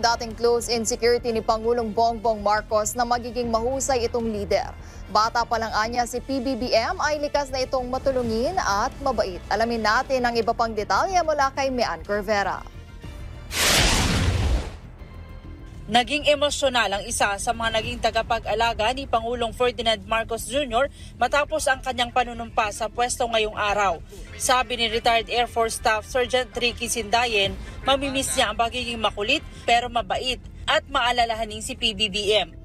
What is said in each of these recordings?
dating close in security ni Pangulong Bongbong Marcos na magiging mahusay itong leader. Bata pa lang anya si PBBM ay likas na itong matulungin at mabait. Alamin natin ang iba pang detalye mula kay Mean Corvera. Naging emosyonal ang isa sa mga naging tagapag-alaga ni Pangulong Ferdinand Marcos Jr. matapos ang kanyang panunumpa sa pwesto ngayong araw. Sabi ni retired Air Force Staff Sergeant Ricky Sindayen, mamimiss niya ang pagiging makulit pero mabait at maalalahanin si PBBM.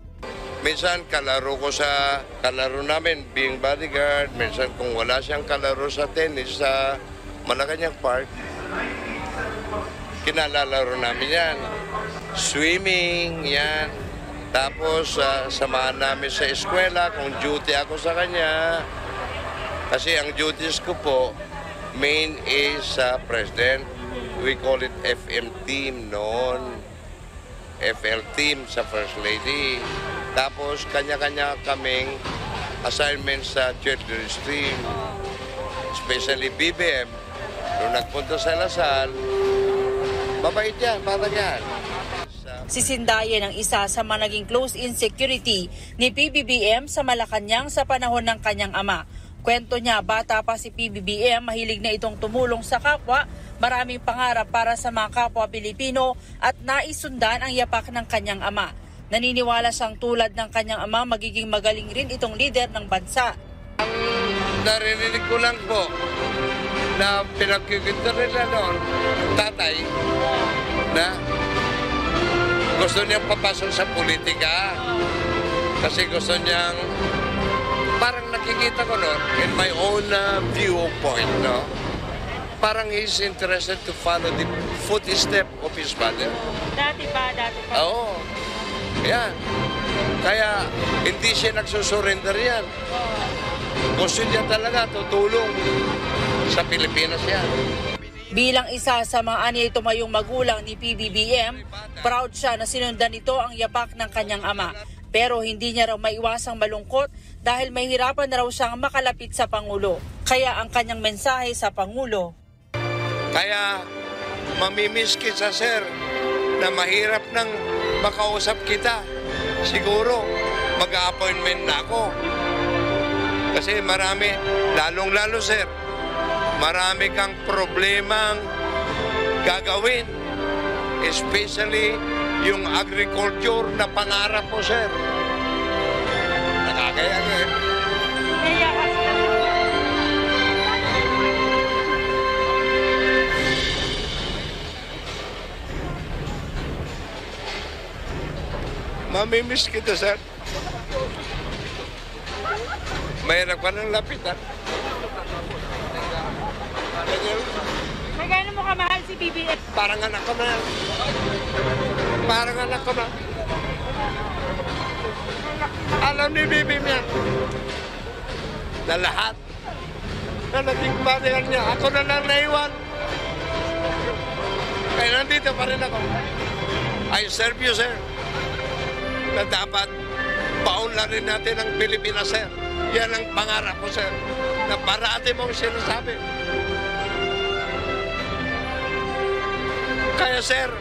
Minsan kalaro ko sa kalaro namin being bodyguard, minsan kung wala siyang kalaro sa tennis sa Malacanang Park, kinalalaro namin yan. Swimming, yan. Tapos samahan namin sa eskwela kung duty ako sa kanya. Kasi ang duties ko po, main is President. We call it FM team noon. FL team sa First Lady. Tapos kanya-kanya kaming assignments sa children's team. Especially BBM. Nung nagpunta sa Lasal, mabait yan, batang yan. Si Sindayen ang isa sa mga naging close-in security ni PBBM sa Malacanang sa panahon ng kanyang ama. Kwento niya, bata pa si PBBM, mahilig na itong tumulong sa kapwa, maraming pangarap para sa mga kapwa Pilipino at naisundan ang yapak ng kanyang ama. Naniniwala siyang tulad ng kanyang ama, magiging magaling rin itong leader ng bansa. Ang narinig ko lang po na pinagkikinta nila noon, tatay, na gusto niyang papasok sa politika kasi gusto niyang, parang nakikita ko noon, in my own viewpoint, no? Parang he's interested to follow the footstep of his father. Dati pa? Oo. Yan. Kaya hindi siya nagsusurrender yan. Gusto niya talaga tutulong sa Pilipinas yan. Bilang isa sa mga aniyay tumayong magulang ni PBBM, proud siya na sinundan nito ang yapak ng kanyang ama. Pero hindi niya raw maiwasang malungkot dahil mahihirapan na raw siyang makalapit sa Pangulo. Kaya ang kanyang mensahe sa Pangulo. Kaya mamimiss kita, sir, na mahirap nang makausap kita. Siguro mag-a-appointment na ako. Kasi marami, lalong-lalo, sir, marami kang problemang gagawin. Especially yung agriculture na pangarap mo, sir. Nakakaya nga. Mamimiss kita, sir. Mahirap ka ng lapitan. Magkano mo kamahal si PBBM? Parang anak ko na. Parang anak ko na. Alam ni BBM yan. Na lahat na naging bodyguard niya, ako na lang naiwan. Kaya nandito pa rin ako. I serve you, sir. Na dapat paunlarin natin ang Pilipinas, sir. Yan ang pangarap ko, sir. Na parati mong sinasabi. Kaya, sir,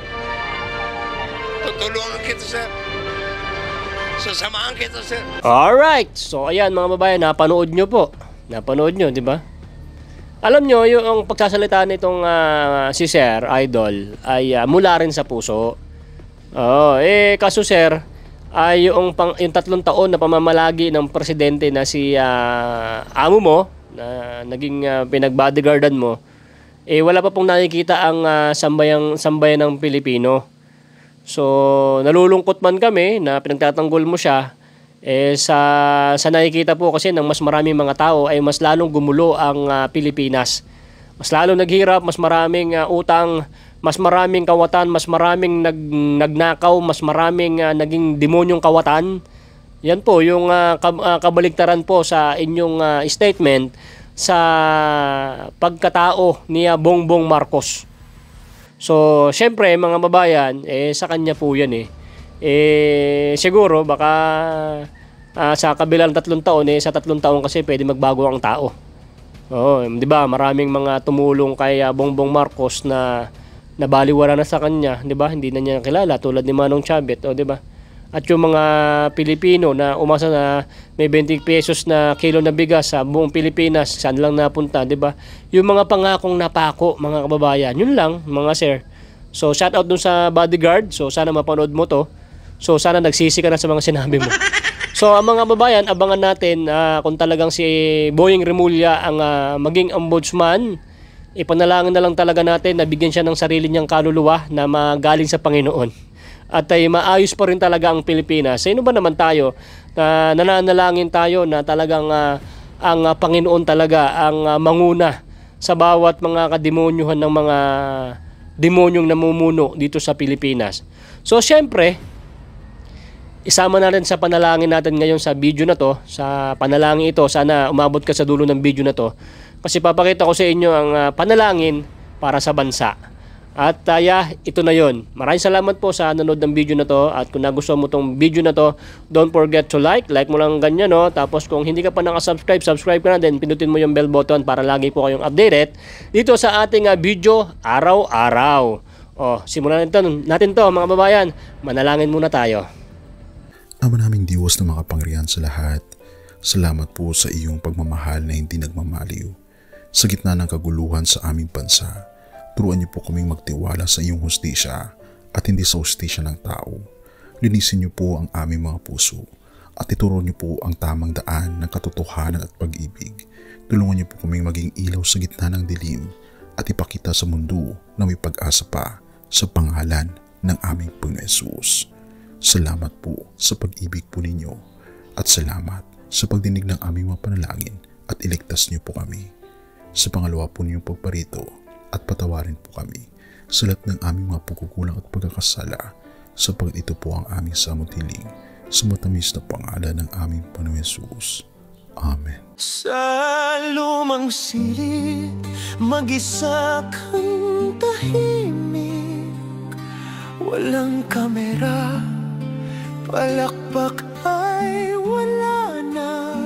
tutulungan kita, sir. Sasamahan kita, sir. Alright. So, ayan mga babae, napanood nyo po. Napanood nyo, di ba? Alam nyo, yung pagsasalita nitong si Sir Idol ay mula rin sa puso. Kaso, sir, ay yung 3 taon na pamamalagi ng presidente na si amo mo, na naging pinag-bodyguardan mo, wala pa pong nakikita ang sambayan ng Pilipino. So, nalulungkot man kami na pinagtatanggol mo siya, sa nakikita po kasi ng mas maraming mga tao ay mas lalong gumulo ang Pilipinas. Mas lalong naghirap, mas maraming utang, mas maraming kawatan, mas maraming nagnakaw, mas maraming naging demonyong kawatan. Yan po yung kabaligtaran po sa inyong statement sa pagkatao ni Bongbong Marcos. So, syempre mga babayan, sa kanya po yan siguro baka sa kabilang 3 taon, sa 3 taon kasi pwede magbago ang tao. Oo, 'di ba? Maraming mga tumulong kay Bongbong Marcos na nabaliwala na sa kanya, 'di ba? Hindi na niya kilala tulad ni Manong Chabet, 'di ba? At yung mga Pilipino na umasa na may 20 pesos na kilo na bigas sa buong Pilipinas, saan lang napunta, 'di ba? Yung mga pangakong napako, mga kababayan, yun lang, mga sir. So shout out dun sa bodyguard. So sana mapanood mo to. So sana nagsisi ka na sa mga sinabi mo. So ang mga kababayan, abangan natin kung talagang si Boying Remulla ang maging ombudsman. Ipanalangin na lang talaga natin na bigyan siya ng sarili niyang kaluluwa na magaling sa Panginoon. At ay maayos pa rin talaga ang Pilipinas. Sino ba naman tayo na nananalangin tayo na talagang ang Panginoon talaga ang manguna sa bawat mga kademonyuhan ng mga demonyong namumuno dito sa Pilipinas. So syempre, isama na rin sa panalangin natin ngayon sa video na to, sa panalangin ito. Sana umabot ka sa dulo ng video na to kasi papakita ko sa inyo ang panalangin para sa bansa. At ito na yon. Maraming salamat po sa nanood ng video na to. At kung nagustuhan mo tong video na to, don't forget to like mo lang ganyan, no? Tapos kung hindi ka pa nakasubscribe, subscribe ka na din. Pindutin mo yung bell button para lagi po kayong updated dito sa ating video araw-araw. Simulan natin to mga babayan. Manalangin muna tayo. Ama naming Diyos na makapangyarihan sa lahat, salamat po sa iyong pagmamahal na hindi nagmamaliw. Sa gitna ng kaguluhan sa aming bansa, turuan niyo po kaming magtiwala sa iyong hustisya at hindi sa hustisya ng tao. Linisin niyo po ang aming mga puso at ituro niyo po ang tamang daan ng katotohanan at pag-ibig. Tulungan niyo po kaming maging ilaw sa gitna ng dilim at ipakita sa mundo na may pag-asa pa sa pangalan ng aming Panginoon Hesus. Salamat po sa pag-ibig po ninyo at salamat sa pagdinig ng aming mga panalangin at iligtas niyo po kami. Sa pangalawa po niyong pagparito at patawarin po kami sa lahat ng aming mga pagkukulang at pagkakasala sapagkat ito po ang aming samutiling sa matamis na pangalan ng aming Panginoon Hesus. Amen. Sa lumang silid, mag-isa kang tahimik. Walang kamera, palakpak ay wala na.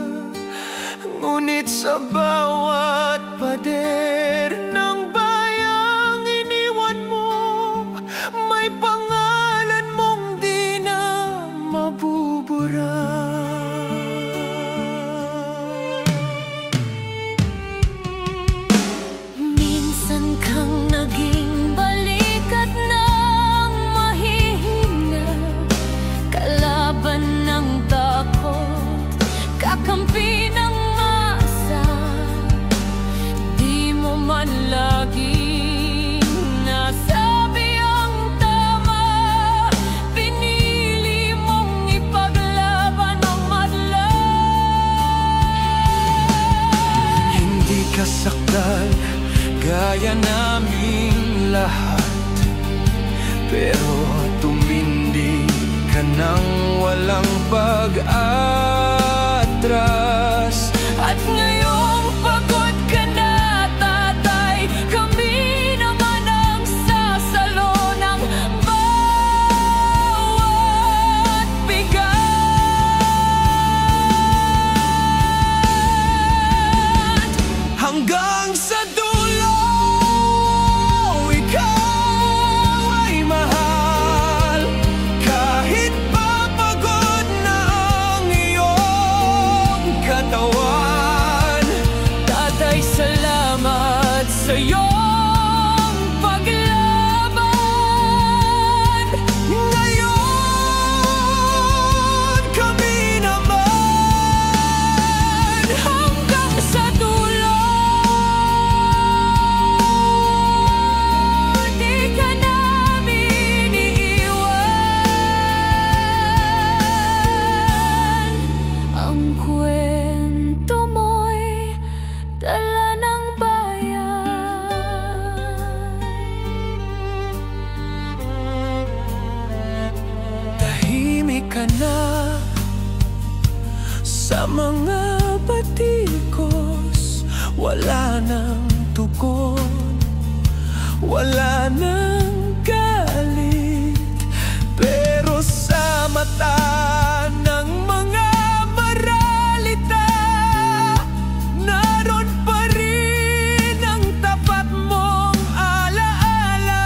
Ngunit sa bawat pader ng bayang iniwan mo, may pangalan mong di na mabubura. Minsan kang naging balikat ng mahihina, kalaban ng takot, kakampi ng masa. Di mo man laging nasabi ang tama, pinili mong ipaglaban ang madla. Hindi ka sakdal gaya naming lahat, pero tumindi ka nang walang pag-atras. At ngayong pagod ka na, tatay, kami naman ang sasalo ng bawat bigat. Hanggang sa dulo, ikaw ay mahal. Kahit papagod na ang iyong katawan, tatay, salamat sa iyong paglaban. Ngayon kami naman hanggang sa dulo. Di ka namin iiwan. Ang kwento mo'y dala ng bayan. Tahimik ka na sa mga batikos, wala nang tugon, wala nang galit, pero sa mata ng mga maralita, naroon pa rin ang tapat mong alaala.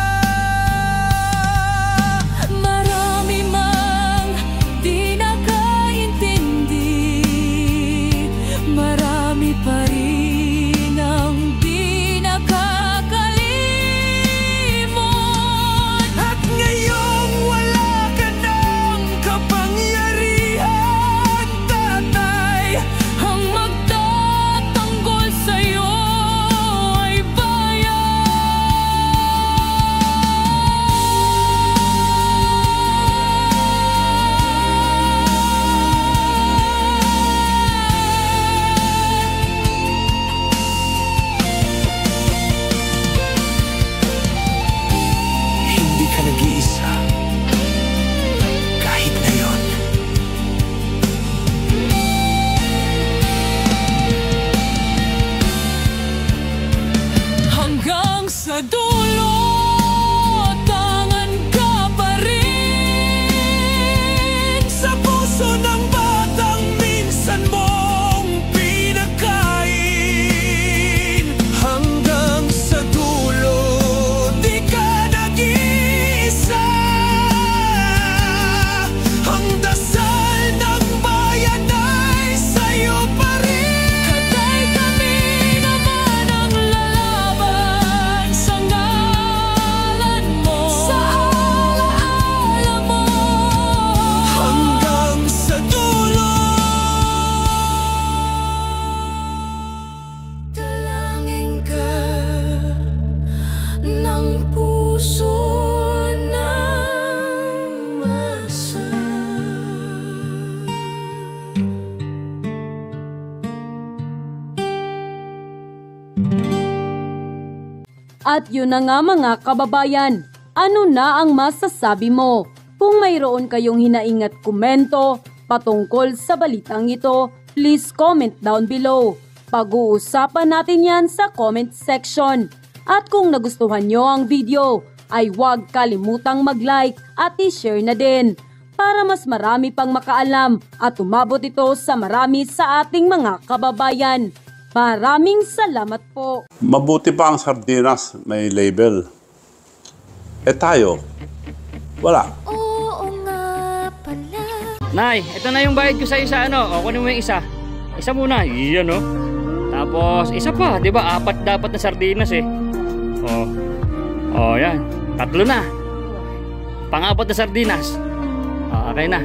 At yun na nga mga kababayan, ano na ang masasabi mo? Kung mayroon kayong hinaingat komento patungkol sa balitang ito, please comment down below. Pag-uusapan natin yan sa comment section. At kung nagustuhan nyo ang video, ay huwag kalimutang mag-like at i-share na din para mas marami pang makaalam at umabot ito sa marami sa ating mga kababayan. Maraming salamat po. Mabuti pa ang sardinas, may label. Tayo, wala. Oo nga pala. Nay, ito na yung bayad ko sa isa, ano? O, kunin mo yung isa. Isa muna, iyan, no? Tapos, isa pa, di ba? 4 dapat na sardinas, eh. Yan. 3 na. Pang-4 na sardinas. Okay na.